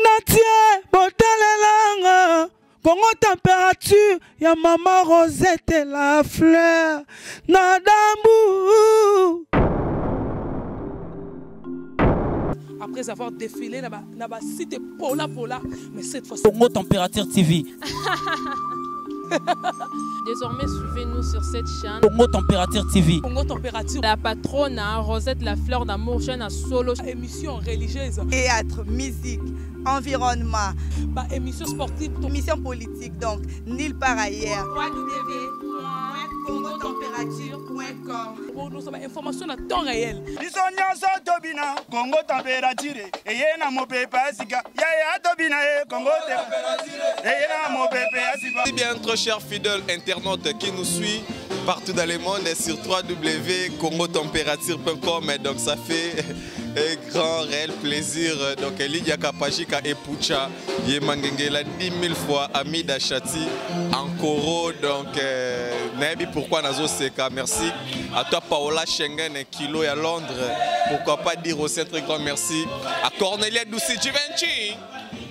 Natie, botalelanga. Congo température, ya maman Rosette et la fleur. Nadambu. Après avoir défilé dans la cité Pola, mais cette fois-ci. Congo Température TV. Désormais, suivez-nous sur cette chaîne. Congo Température TV. Congo Température. La patronne, Rosette la fleur d'amour, chaîne à solo. Émission religieuse. Théâtre, musique, environnement. Émission sportive. Émission politique, donc nulle part ailleurs. www.congotempérature.com. Nous avons information à temps réel. Congo Température. Et yena mo pepe asika. Ya tobina Congo Température. Et yena mo pepe asika. Si bien, très chers fidèles internautes qui nous suivent partout dans le monde sur www.congotempérature.com. Donc ça fait un grand réel plaisir. Donc Lydia Kapajika et Pucha Yemangengela 10 000 fois Amida Chati Ankoro. Donc Nabi pourquoi Nazo Seka. Merci à toi Paola Schengen et Kilo à Londres. Pourquoi pas dire aussi un très grand merci à Cornelia Douci Givenchy.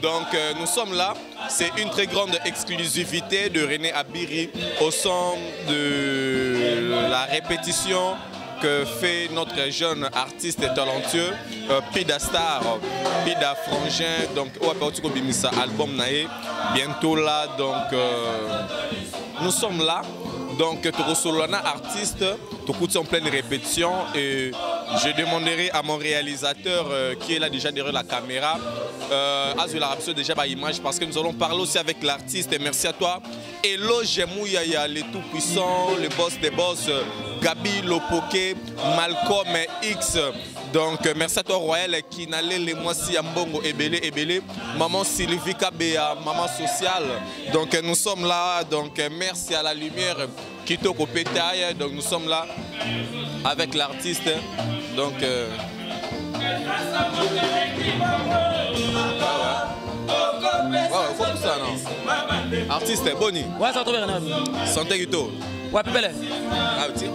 Donc nous sommes là, c'est une très grande exclusivité de René Abiri au son de la répétition que fait notre jeune artiste et talentueux Pida Star, Pida Frangin, donc album naé bientôt là, donc nous sommes là. Donc, Torosolana artiste, tout en pleine répétition et je demanderai à mon réalisateur qui est là déjà derrière la caméra à la rapide déjà par image parce que nous allons parler aussi avec l'artiste. Merci à toi. Hello Jemouyaya, le tout puissant, le boss des boss, Gabi Lopoke, Malcolm X. Donc merci à toi Royal qui n'allait les mois-ci à Mbongo Ebele, maman Sylvie Kabea, maman sociale. Donc nous sommes là, donc merci à la lumière qui toque au pétail. Donc nous sommes là avec l'artiste. Donc faut tout ça non. Artiste Boni. Ouais, ça tombe bien. Santé Guito. Ouais, Pépélé. Ah, tu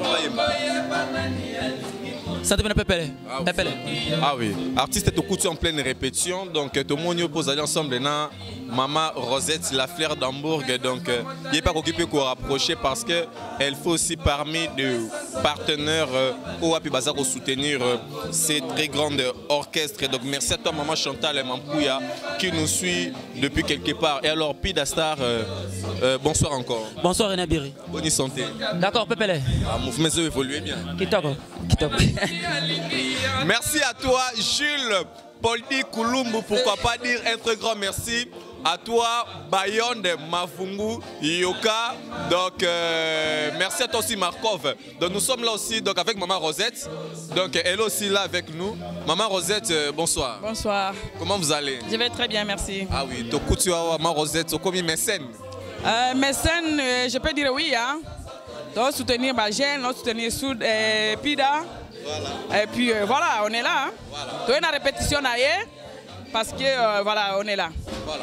ça devient Pépélé. Ah oui. Artiste est au coutu en pleine répétition. Donc tout le monde pose aller ensemble là. Maman Rosette, la fleur d'Hambourg. Donc il n'est pas occupé qu'on rapprocher parce qu'elle fait aussi parmi les partenaires au Happy Bazar pour soutenir ces très grands orchestres. Donc merci à toi maman Chantal et Mampouya qui nous suit depuis quelque part. Et alors Pida Star, bonsoir encore. Bonsoir René Abiri. Bonne santé. D'accord Pépélé. Ah, mouvement évolue bien. Kitoko. Merci à toi Jules Poldi Koulumbu, pourquoi pas dire un très grand merci à toi Bayonde Mafungu Yoka. Donc merci à toi aussi Markov. Donc nous sommes là aussi donc avec maman Rosette. Donc elle est aussi là avec nous. Maman Rosette, bonsoir. Bonsoir. Comment vous allez? Je vais très bien, merci. Ah oui, donc tu as maman Rosette, tu as mécène. Mécène, je peux dire oui hein. Donc soutenir Bagène, soutenir Soud Pida. Voilà. Et puis voilà, on est là. Hein. Voilà. Donc, une répétition d'ailleurs parce que voilà, on est là. Voilà.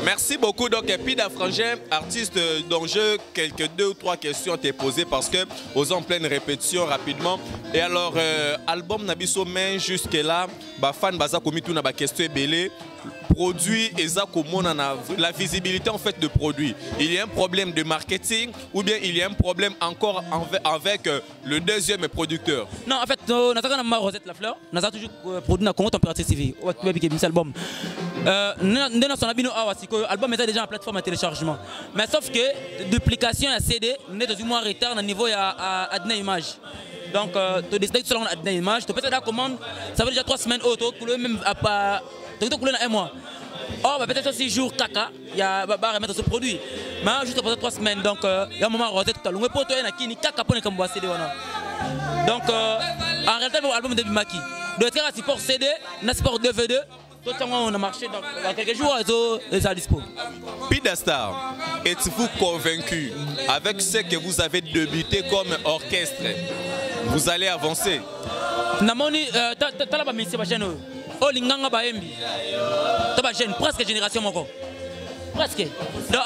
Merci beaucoup. Donc, Pida Frangin, artiste dont je quelques 2 ou 3 questions à te poser parce que aux en pleine répétition rapidement. Et alors, album Nabiso main jusque là, fan baza komi tout na ba question belé. Produit et la visibilité en fait de produit. Il y a un problème de marketing ou bien il y a un problème encore avec le deuxième producteur. Non, en fait, nous avons Rosette la fleur. Nous avons toujours produit dans Congo Température TV. Album. L'album est déjà en plateforme de téléchargement. Mais sauf que duplication à CD, nous sommes dans un mois en retard au niveau à Image. Donc, tu décides de faire une image. Tu peux faire la commande. Ça fait déjà 3 semaines auto. Même à un mois. Oh, peut-être 6 jours, caca, il y a remettre ce produit. Mais juste après 3 semaines, donc il y a un moment Rosette tout à l'heure. Il y a caca pour les CD. Donc, en réalité, l'album de Maki. Donc, il y a un support CD, un support DVD. Tout le temps, on a marché. Donc, dans quelques jours, ils sont à dispo. Pida Star, êtes-vous convaincu avec ce que vous avez débuté comme orchestre? Vous allez avancer? Oh, Linganga Baembi. T'as jeune, presque génération moko. Presque. Donc,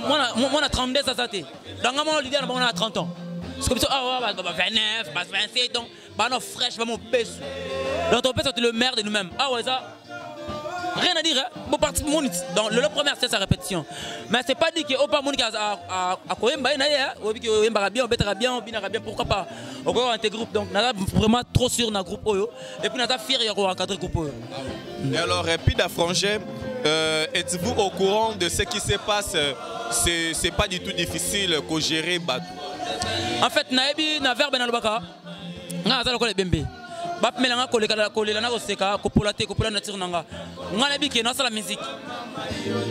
moi, on a 32 ça ça t'est. Donc, moi, l'idée, on a 30 ans. C'est comme ça, 29, 27 ans. Bah, non, fraîche, vraiment, baisse. Donc, on peut sortir le maire de nous-mêmes. Ah, ouais, ça. Rien à dire, hein. Bon parti dans le premier c'est sa répétition. Mais c'est pas dit que au pas Monique à Koemba naïa, ou que Koemba bien, on bettra bien, on binara bien, pourquoi pas. On va intégrer groupe donc n'a vraiment trop sûr dans groupe Oyo et puis n'a fier y a encadrer groupe Oyo. Et alors Pida Frangé, êtes-vous au courant de ce qui se passe? C'est pas du tout difficile que gérer Batou. En fait, naebi na verbe na lobaka. Nga za lokole bembe. Bap melanga kolela na koseka kopola na tirnanga. Nga nabi ke na sala musique.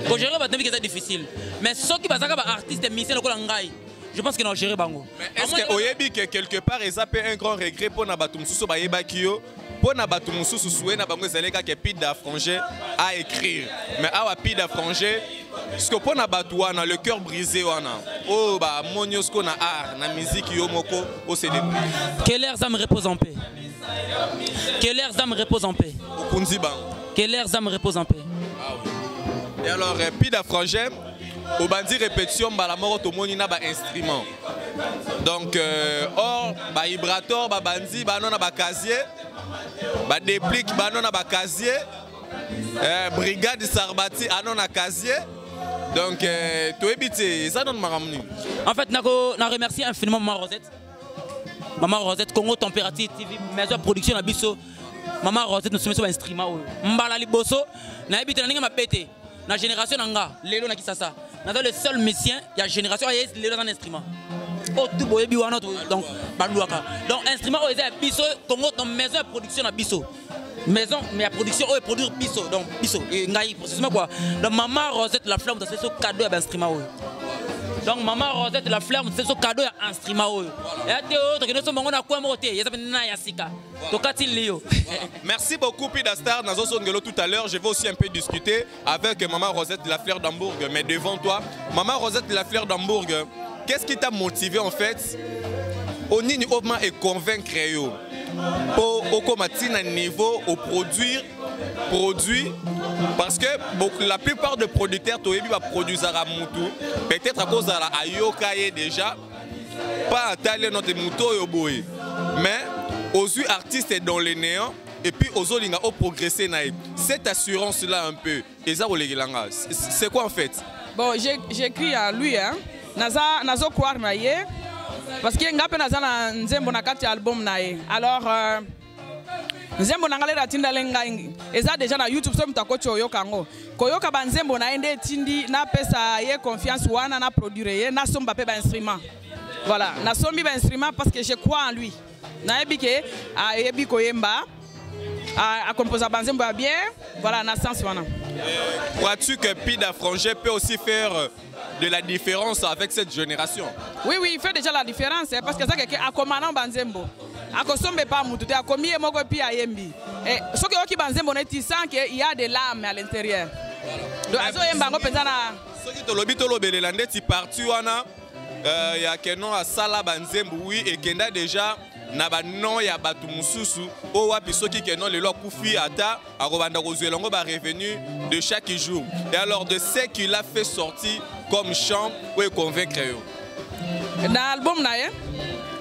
Ko gérer Batou nabi que c'est difficile. Mais ceux qui bazaka ba artiste musicien lokola ngai. Je pense que non gérer bango. Mais est-ce que oyebi que quelque part ils appellent un grand regret pour na Batou mususu ba yebakio? Pour na Batou mususu soué na bango zeleka ke Pida Frangé à écrire. Mais awa Pida Frangé parce que pour na Batou wana le cœur brisé wana. Oh ba moniosko na art na musique yo moko au CD. Que leurs âmes reposent en paix. Que leurs âmes reposent en paix. Que leurs âmes reposent en paix. Ah oui. Et alors Pida Frangé au bandi répétition la mort au monde na ba instrument. Donc or ba vibrator ba bandi ba non na ba casier ba déplique ba non na ba casier brigade Sarbati anon na casier. Donc tu es ça donne ma ramenu. En fait na remercier infiniment Maman Rosette Congo Température TV maison de production na biso. Maman Rosette nous soumet sur instrument mbala liboso na ebité na ninga mapete na génération nanga lelo na kisasa. Nous sommes le seul musicien, il y a une génération qui a un instrument. Donc, instrument, biso, Congo, dans maison de production à biso. Maison, mais la production, est produire biso. Donc, biso. Et précisément quoi. Donc, maman Rosette la flamme, c'est ce cadeau à instrument. Donc, maman Rosette la flamme, c'est ce cadeau à instrument. Merci beaucoup Pida Star. Tout à l'heure, je vais aussi un peu discuter avec maman Rosette de la Fleur d'Hambourg. Mais devant toi, maman Rosette de la Fleur d'Hambourg, qu'est-ce qui t'a motivé en fait au niveau et convaincre au combattre un niveau au produit parce que la plupart des producteurs va produire à Moutou peut-être à cause de la Ayoka déjà pas à notre Moutou mais aux yeux artistes dans les néants et puis aux autres ont progressé cette assurance là un peu et ça c'est quoi en fait? Bon j'écris à lui hein nazo croire naie parce que ngape nazana nzembo na kati album naie alors nzembo nangalera tinda lenga eza déjà na YouTube so mutakochi oyoka ngo koyoka banzembo na ende tindi na pesa ye confiance wana na produire ye na somba pe ba instrument voilà na sombi ba instrument parce que je crois en lui na ebike a ebi koyemba a composer banzembo bien voilà na sens wana. Crois-tu que Pida Frangé peut aussi faire de la différence avec cette génération? Oui, il fait déjà la différence parce que ça que a commandant banzembo a kosombe pas mutu a commis moko pi a yembi et ce que oki banzembo net sent qu'il y a de l'âme à l'intérieur. Donc azo yemba ngo pezana ce qui to lobi to lobelela ndeti parti wana ya keno a sala banzembo oui et kenda déjà na ba non ya batu mususu o wapi soki keno le lo kufi ata a robanda kozwela ngo ba revenu de chaque jour. Et alors de ce qu'il a fait sortir comme chant pour convaincre yo. Dans l'album na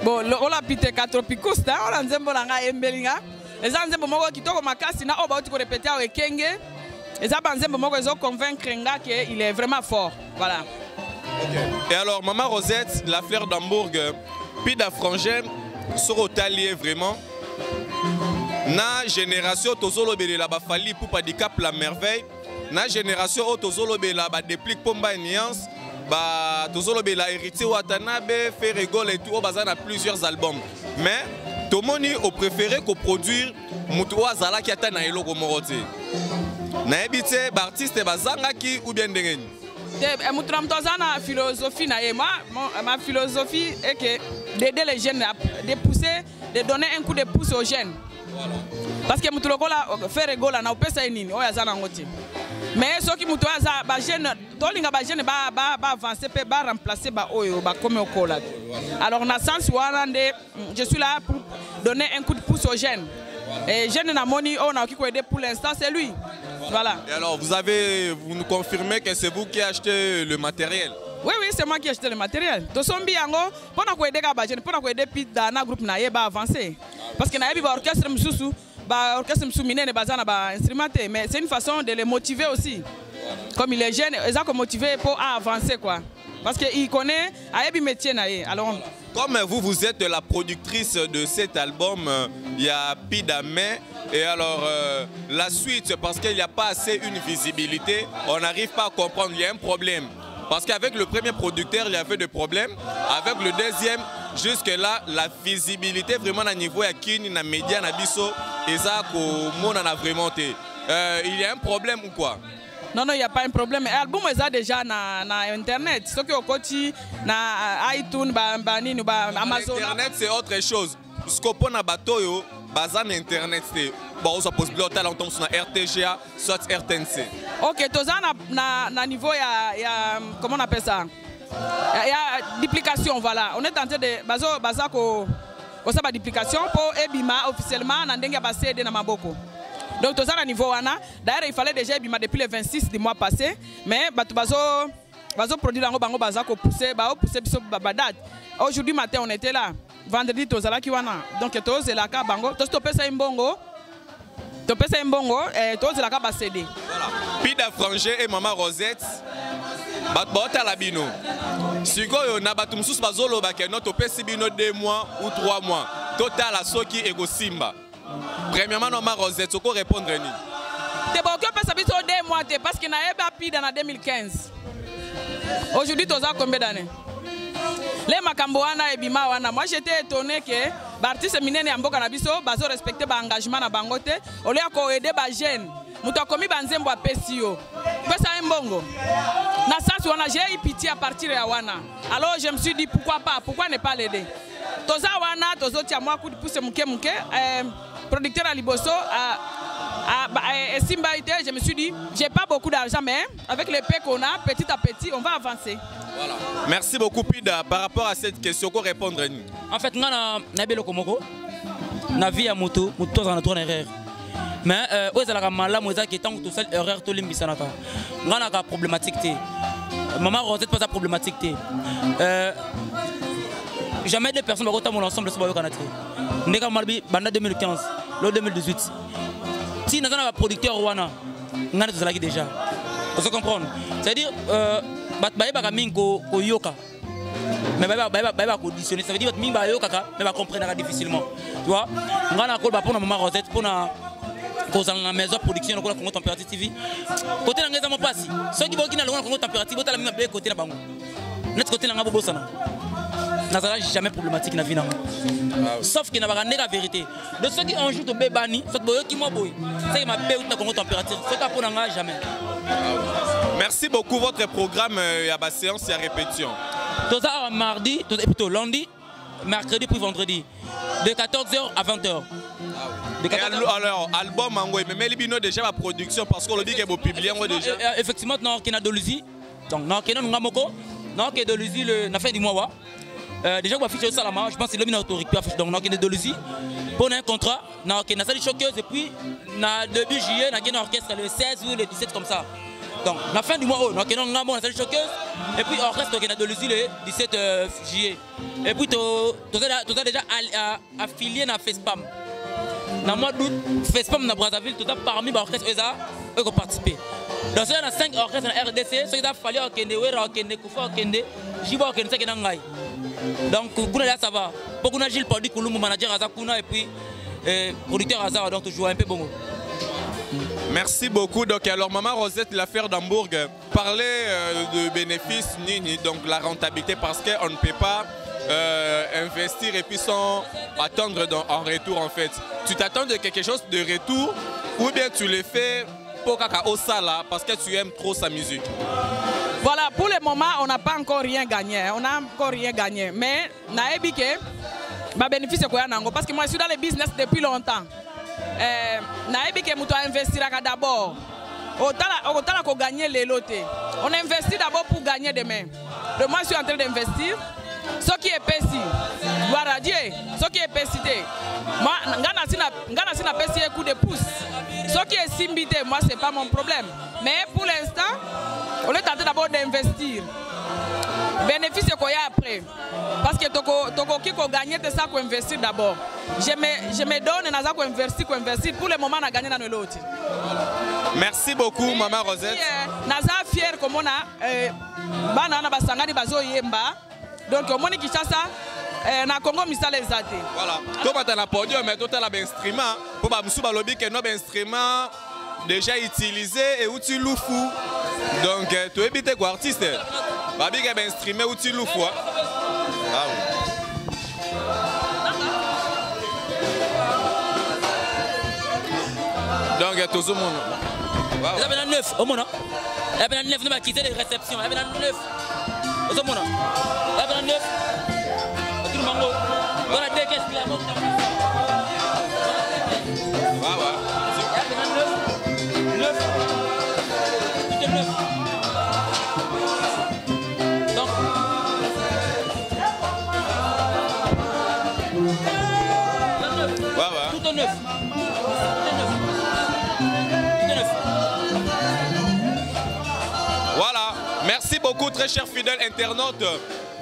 bon ola pite katropicus ta ola nzembo na nga embelinga eza nzembo moko kitoko makasi na oba uti ko répéter au kenge eza banzembo moko ezo convaincre nga que il est vraiment fort voilà. Okay. Et alors maman Rosette la Fleur d'Hambourg Pida Frangé sera talié vraiment na génération tozolo belela ba fali pour pas handicap la merveille na génération tozolo bela ba déplique pomba nuance ba tozolo bela héritier Watanabe fait rigole et tout bazana plusieurs albums mais tomoni au préféré ko produire mutu azala ki ata na eloko morote na ebité ba artiste bazanga ki ou bien ndengeni mutu mtozana philosophie na moi ma philosophie est que d'aider les jeunes de pousser de donner un coup de pouce aux jeunes voilà. Parce que mutu lokola faire rigole na opesa nini oya zana ngoti mais ceux qui mutu aza ba jeune tolinga ba jeune ba avancer pe ba remplacer ba oyo ba comme okola alors na sens warande je suis là pour donner un coup de pouce aux jeunes et jeune na moni on a qui ko aider pour l'instant c'est lui voilà. Et alors vous nous confirmez que c'est vous qui achetez le matériel? Oui, c'est moi qui ai acheté le matériel. To sombi yango pour na ko aider ka ba jeune pour na ko aider Pida na groupe na ye ba avancer parce que na yebi ba orchestre mususu orchestre Msoumine ne bazana ba instrumenté, mais c'est une façon de les motiver aussi. Comme il est jeune, ils ont motivé pour avancer quoi. Parce qu'il connaît Aebi métier naé. Alors comme vous êtes la productrice de cet album, il y a Pidame. Et alors, la suite, parce qu'il n'y a pas assez une visibilité, on n'arrive pas à comprendre, il y a un problème. Parce qu'avec le premier producteur, il y avait des problèmes. Avec le deuxième, jusque-là, la visibilité vraiment à niveau à Kini, na média, na biso, et ça, qu'on a vraiment été. Il y a un problème ou quoi? Non, il n'y a pas un problème. L'album est déjà na Internet. Ce qui est au côté, na iTunes, Amazon. Internet, c'est autre chose. Ce qu'on a bateau, bazan Internet, c'est bon, ça pose bloc, on tombe sur RTGA, soit RTNC. Ok, tout ça na niveau, il y a, comment on appelle ça? Il y a duplication, voilà. On est en train de baza ko ça duplication pour Ebima officiellement na ndenga ba CD na maboko. Donc tout ça à niveau wana. D'ailleurs il fallait déjà Ebima depuis le 26 du mois passé, mais bazo produit lango bango baza ko pousser biso ba date. Aujourd'hui matin on était là. Vendredi tozala ki wana. Donc tozela ka bango, topesa imbongo. Topesa imbongo et tozela ka ba CD. Voilà. Pida Frangé et Maman Rosette. Bata la bino. Sikoyo na batu mususu bazoloba ke no topesi bino 2 mois ou 3 mois. Total à soki ego simba. Premièrement, Maman Rosette, tu peux répondre ni. C'est bon, que ça fait 2 mois parce qu'il n'a pas pris dans 2015. Aujourd'hui, tu as combien d'années? Les Makamboana et Bimawana, moi j'étais étonné que les artistes minés en Bokanabiso, ils respecté l'engagement à Bangote, au lieu de aider les jeunes. Nous avons commis Banzembo à Pessio. Pessa Mbongo. Na sens où j'ai eu pitié à partir de Wana. Alors je me suis dit pourquoi ne pas l'aider? Toza Wana, Tozo Tiamwa, coup de pouce Mouké, producteur à Liboso, à Simbaïté, je me suis dit, j'ai pas beaucoup d'argent, mais avec les paix qu'on a, petit à petit, on va avancer. Voilà. Merci beaucoup, Pida. Par rapport à cette question, qu'on répondre nous. En fait, nous avons Nabelo Komoko, na vie à moto, moto en a erreur. Mais où est-ce que la malade, moi, qui est tant que tout seul erreur, tout l'imbisanata. Nous avons une problématique. Maman Rosette pas sa problématique. Jamais deux personnes vont mon ensemble de ce boyau canadien. Nous avons Malbi, Banda 2015, l'autre 2018. Si nous avons un producteur Rwanda, nous avons tout déjà. Vous comprenez? C'est-à-dire, yoka. Mais conditionner, ça veut dire que nous avons comprendre difficilement. Tu vois? Nous avons un pour Maman Rosette, pour la maison de production de Congo Température TV. Côté de la passe, ceux qui vont qui n'ont Congo Température, ils vont la même côté de la banque. Notre côté de la banque, n'a jamais problématique dans la vie. Sauf qu'il n'y a pas la vérité. De ceux qui ont joué au Bébani, ceux qui m'ont joué, c'est ma paix de Congo Température. Ceux qui n'ont pas jamais. Merci beaucoup. Votre programme, il y a la séance et la répétition. Tout ça mardi, plutôt lundi, mercredi puis vendredi. De 14h à 20h. Alors, album, mais il y a déjà la production parce qu'on le dit qu'il y a publié déjà. Effectivement, nous avons Doluzi. Donc, nous avons Doluzi la fin du mois. Déjà, on va afficher au Salama. Je pense que c'est l'homme autorité. Donc, nous avons Doluzi. Pour un contrat, nous avons une salle choqueuse. Et puis, le début juillet, nous avons un orchestre le 16 ou le 17 comme ça. Donc, la fin du mois, nous avons une salle choqueuse. Et puis, l'orchestre, nous avons Doluzi le 17 juillet. Et puis, tu as déjà affilié à FESPAM. Dans le mois d'août, FESPAM dans Brazzaville, tout parmi les orchestres qui ont participé. Donc, il y a 5 orchestres dans la RDC, ceux qui ont fallu Okende, Wera Okende, Koufa Okende, Jiba Okende, c'est qui Nangai. Donc, ça va. Pour qu'on ait Gilles Paudi, Kouloumou, manager Azakuna et puis producteur Azar, donc toujours un peu bon. Merci beaucoup. Donc, alors, Maman Rosette, l'affaire d'Hambourg, parler de bénéfices, donc la rentabilité, parce qu'on ne peut pas investir et puis sans attendre en retour en fait. Tu t'attends de quelque chose de retour ou bien tu le fais pour Kaka Osala parce que tu aimes trop sa musique? Voilà, pour le moment, on n'a pas encore rien gagné. On n'a encore rien gagné. Mais, naebike, ma bénéfice est quoi parce que moi je suis dans le business depuis longtemps. Naebike, je dois investir d'abord. Autant qu'on gagne les lotés. On investit d'abord pour gagner demain. Donc moi je suis en train d'investir. Ce qui est pessi, gloire à Dieu. Ce qui est pessi, moi, je suis un coup de pouce. Ce qui est simbité, moi, c'est pas mon problème. Mais pour l'instant, on est tenté d'abord d'investir. Bénéfice c'est quoi après. Parce que toko qui ko gagner c'est ça qu'on investir d'abord. Je me donne na ça qu'on investir pour le moment na gagner dans l'autre. Merci beaucoup maman Rosette. Naza fier comme on a bana na basangani bazo yemba. Donc au moni Kinshasa na Congo misala ezate. Voilà. To bata na podium mais total ba instrument pour ba musu ba lobby que no ba instrument déjà utilisé et outil loufou. Donc tu éviter quoi artiste. Babi qui est instrument outil loufou. Ah oui. Donc tout le monde. Il y a 9 au monde. Il y a 9 nous va quitter les réceptions. Il y a 9 au monde. Il y a 9. Tout le monde. Voilà deux caisses qui la montent. Voilà, merci beaucoup très chers fidèles internautes.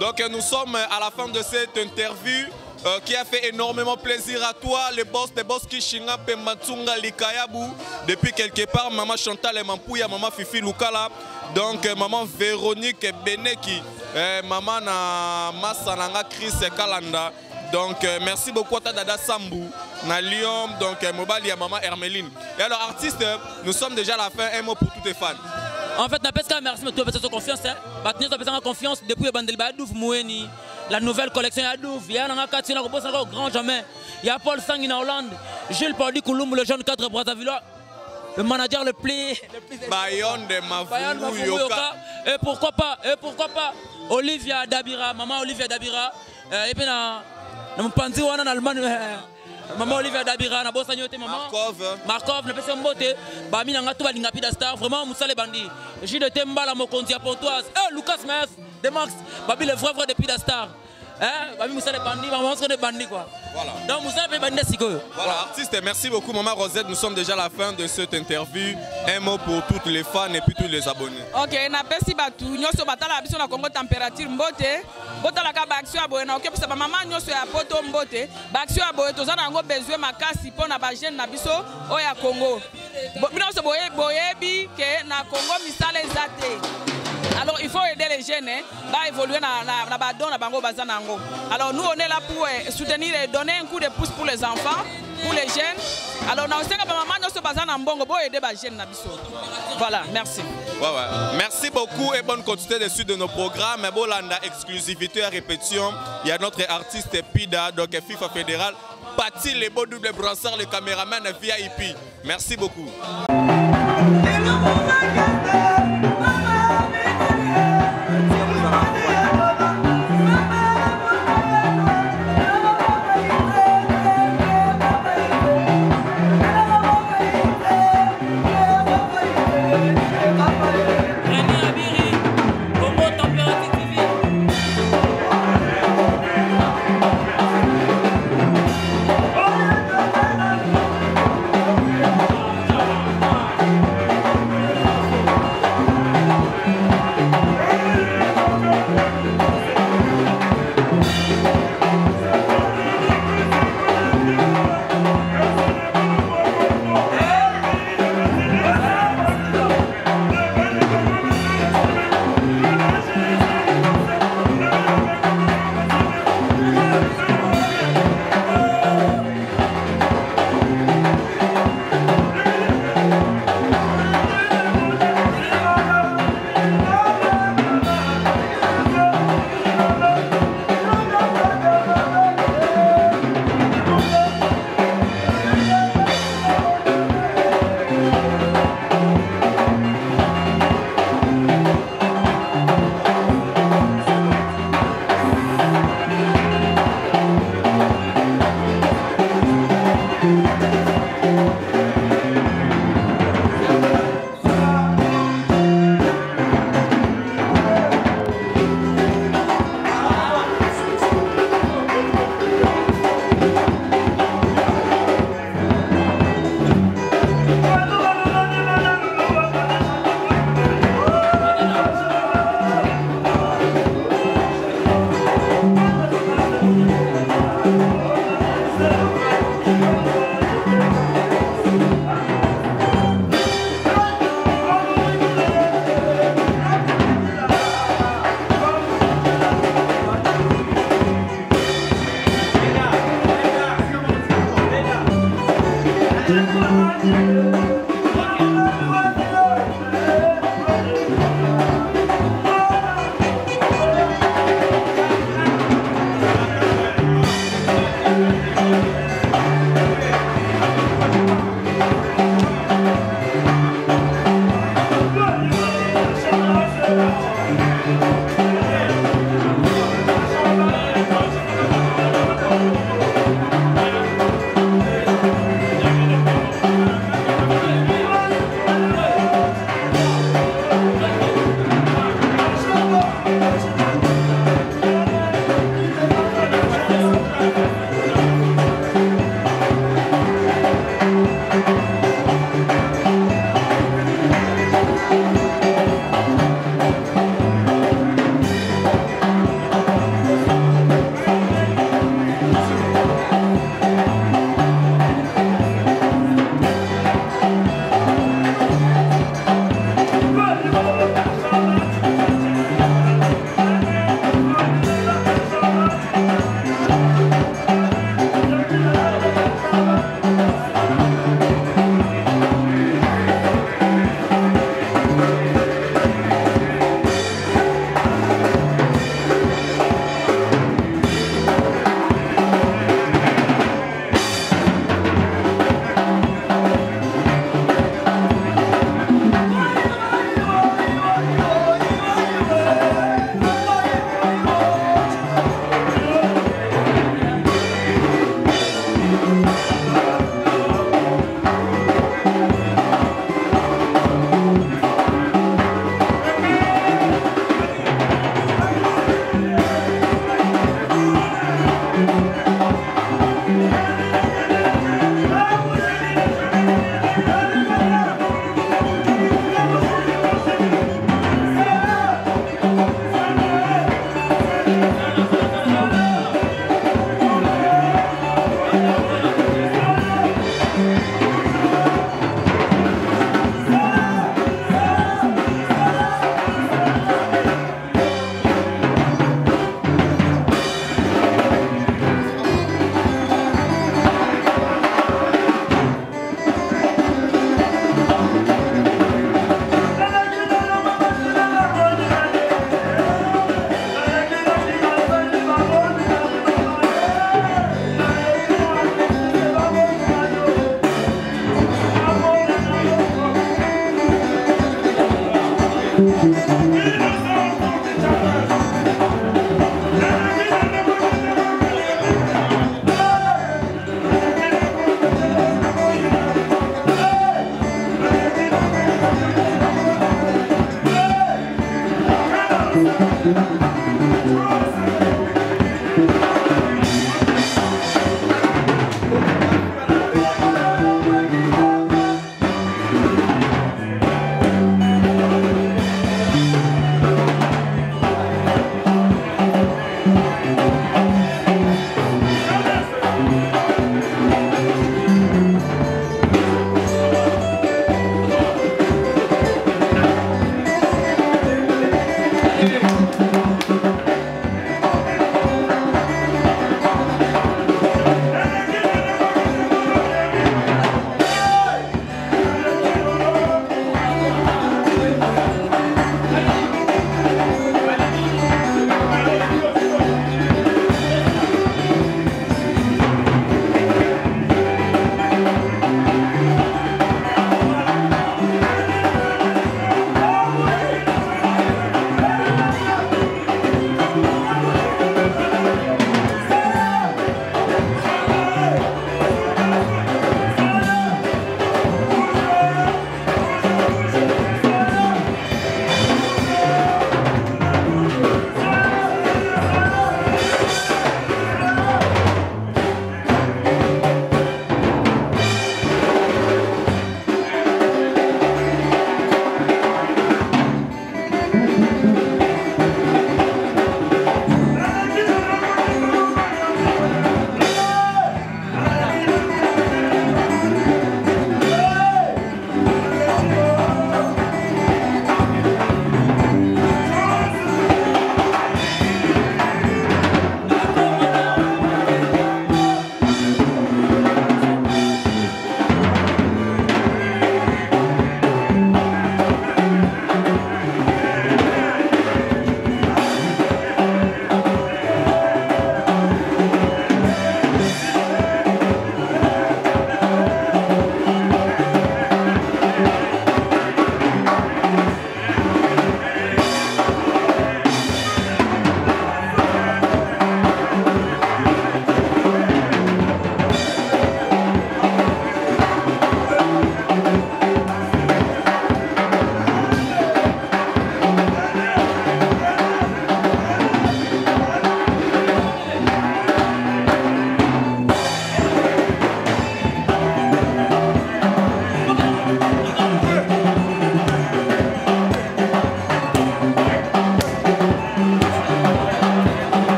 Donc nous sommes à la fin de cette interview qui a fait énormément plaisir à toi, les boss Kishinga Pematsunga Likayabu. Depuis quelque part, maman Chantal et Mampouya, maman Fifi Lukala. Donc maman Véronique Beneki, maman Massananga Chris Kalanda. Donc merci beaucoup à Dada Sambou, na Lyon, donc Mobali à maman Hermeline. Et alors artiste, nous sommes déjà à la fin, un mot pour tous tes fans. En fait, merci mais tu as confiance. Nous avons confiance depuis le Bandel Badouf Moueni, la nouvelle collection Yadouf. Il y a un grand jamais. Il y a Paul Sang en Hollande, Gilles Pauli Kouloum, le jeune 4 Brazzavillois, le manager le plus Bayonne de Mavou Yoka. Et pourquoi pas Olivia Dabira, maman Olivia Dabira. Et puis na mpanzi wana na Allemagne maman Olivia Dabira na bossa nyote maman Markov na pesa mbote ba mina ngatu balinga pida star vraiment musale bandi Gilles Tembala mokonzi ya Pontoise Lucas Mes de Max babi le vrai de pida star babi musale bandi maman on est bandi quoi. Voilà. Donc musale bandi sikoyo. Voilà artiste, merci beaucoup maman Rosette, nous sommes déjà à la fin de cette interview. Un mot pour toutes les fans et puis tous les abonnés. OK, na pesi batu nyoso batala biso na Congo température mbote. Botala ka baction ya boye na OK pesa maman nyoso ya poto mbote. Baction ya boye tozana ngo besoin makasi pona ba jeune na biso o ya Congo. Bino so boye bi ke na Congo misala ezate. Alors il faut aider les jeunes à évoluer dans badon na bango bazanango. Alors nous on est là pour soutenir et donner un coup de pouce pour les enfants, pour les jeunes. Alors on sait que maman nous sommes bazana mbongo pour aider les jeunes na biso. Voilà, merci. Ouais. Merci beaucoup et bonne continuité dessus de nos programmes. Bolanda exclusivité et répétition. Il y a notre artiste Pida, donc FIFA fédéral. Pati les beaux double brassard, le caméraman VIP. Merci beaucoup.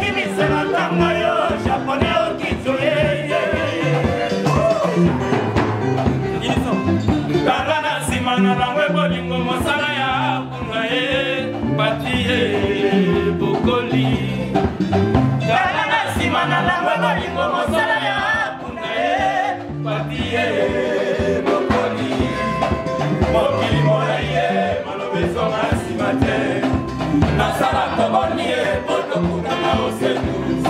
okimisela ntango yo japonais okitue kala na nsima na bango ebolingo mosala ya kuna ye pati ye bokoli kala na nsima na bango ebolingo mosala ya kuna ye pati ye bokoli mokili molai ye malobezonga nsima te nasala toboni ye potokunanga osetus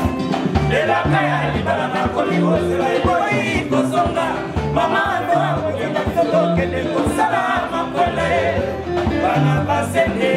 elaka ya libala nakomi kozela eboyi kosonga mama ando akokenda tokende kosala makwele bana basende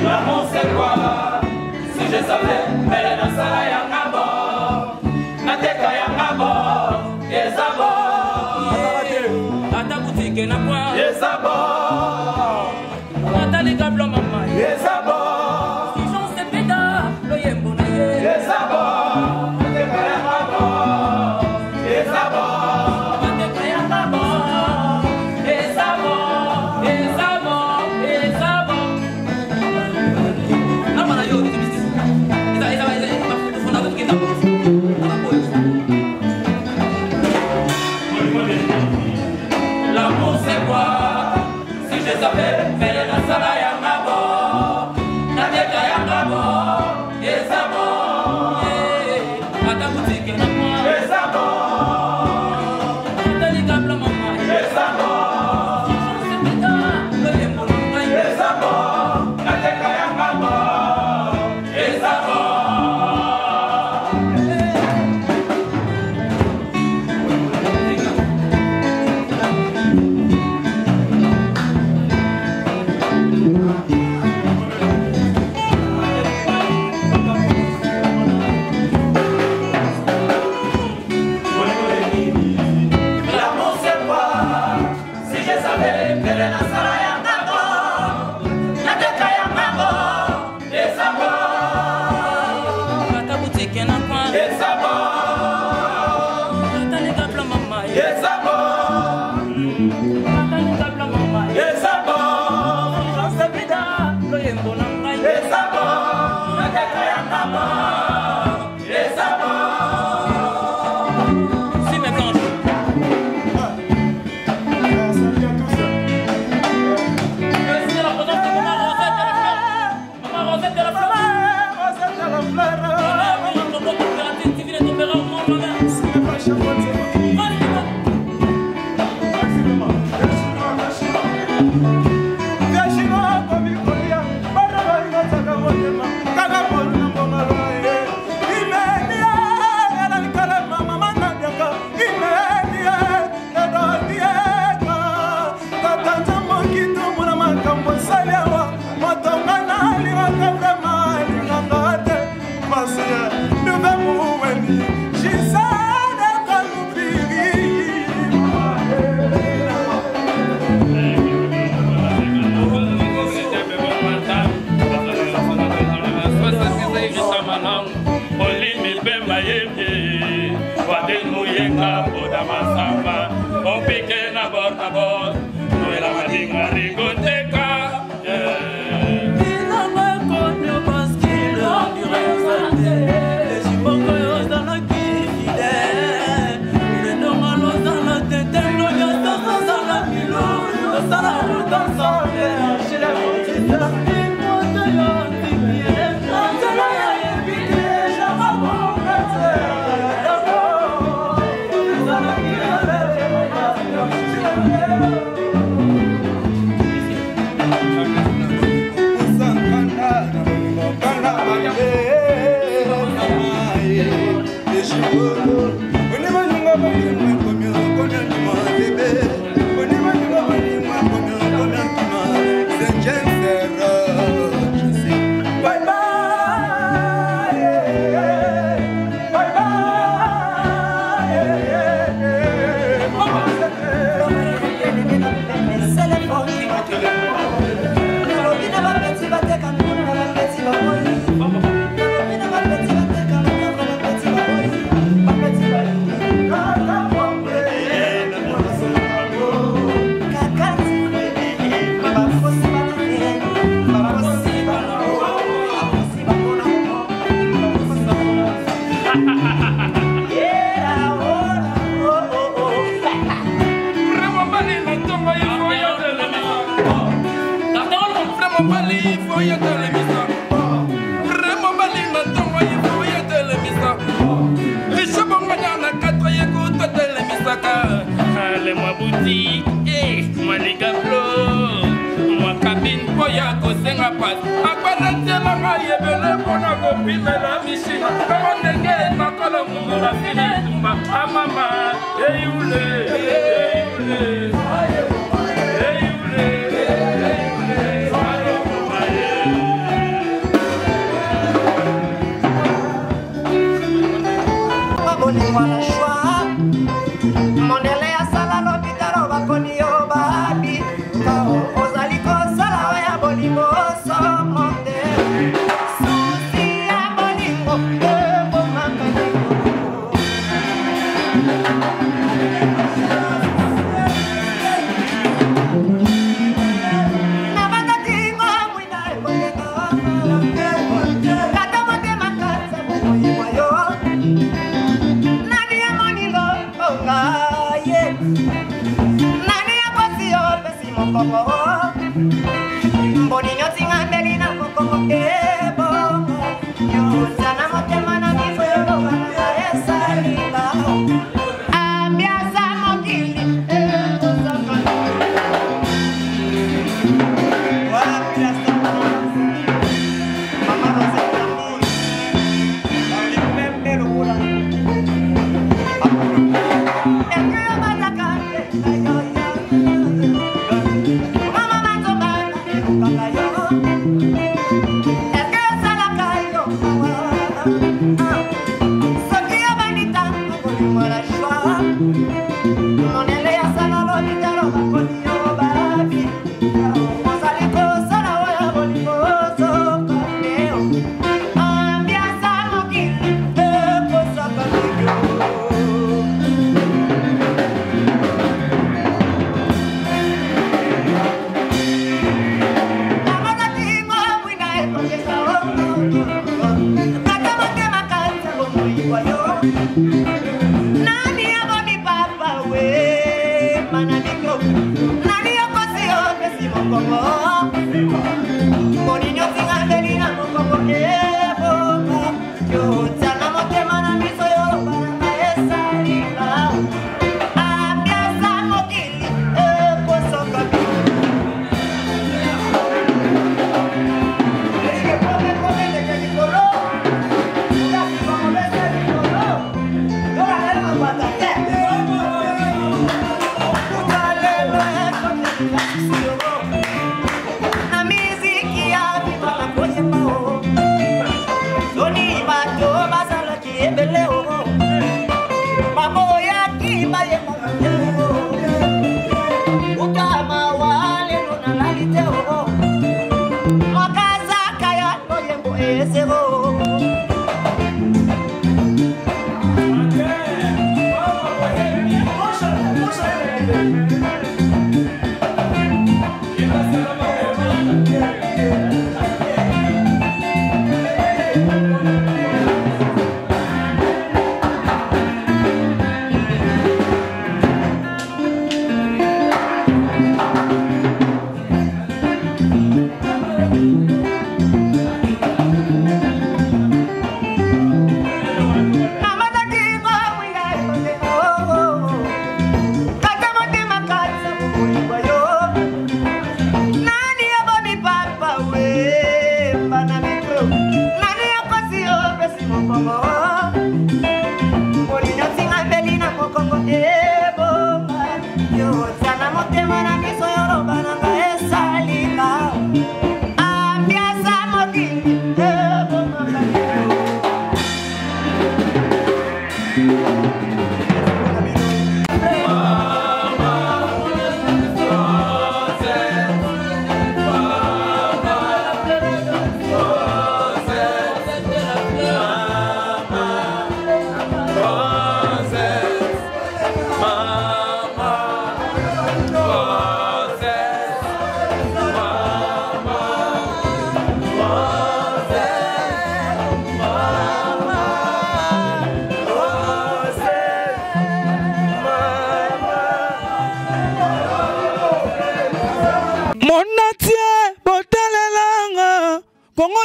L'amour c'est quoi? Si je savais, mais dans ça y'a un bord, nateka y'a un bord, et ça bord, à ta boutique et la quoi? et ça bord, À ta les câbles maman. et ça bord, Si j'en sais pétard, le yembo na ye. et ça bord, nateka y'a un bord, et ça bord, Nateka y'a un bord, et ça bord, et ça bord, et ça bord. Non, mana yo, itu bisnis. l'amour c'est quoi? Si je savais, mais dans ça y'a un bord, nateka y'a un bord, et ça bord, À ta boutique et la quoi? et ça bord, À ta les câbles maman. et ça bord. Si j'en sais pétard, le yembo na ye. Et ça va, nateka y'a un bord, et ça va. L'amour c'est quoi? Si je savais, mais le Nasara y'a un bord, nateka y'a un bord, et ça va. bimela misima kama ndenge makolo mungola fili tumba amama eyule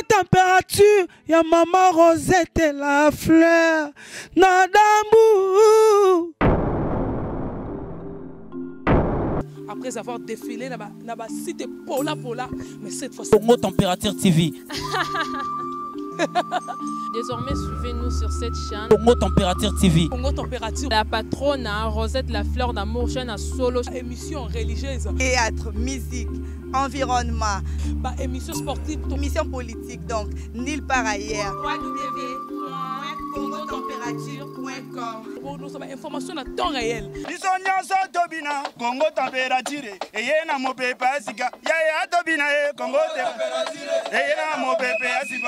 température, ya maman Rosette la fleur, Nadambu. Après avoir défilé là-bas, cité Pola, mais cette fois-ci. Congo Température TV. Désormais, suivez-nous sur cette chaîne. Congo Température TV. Congo Température. La patronne Rosette La Fleur d'Amour, chaîne à solo. Émission religieuse. Théâtre, musique, environnement, Bah, émission sportive. émission politique, donc nulle part ailleurs. www.congotempérature.com. Nous avons information à temps réel. biso nyonso tobina Congo Température eye na mopepe asika yaya tobina ye Congo Température eye na mopepe asika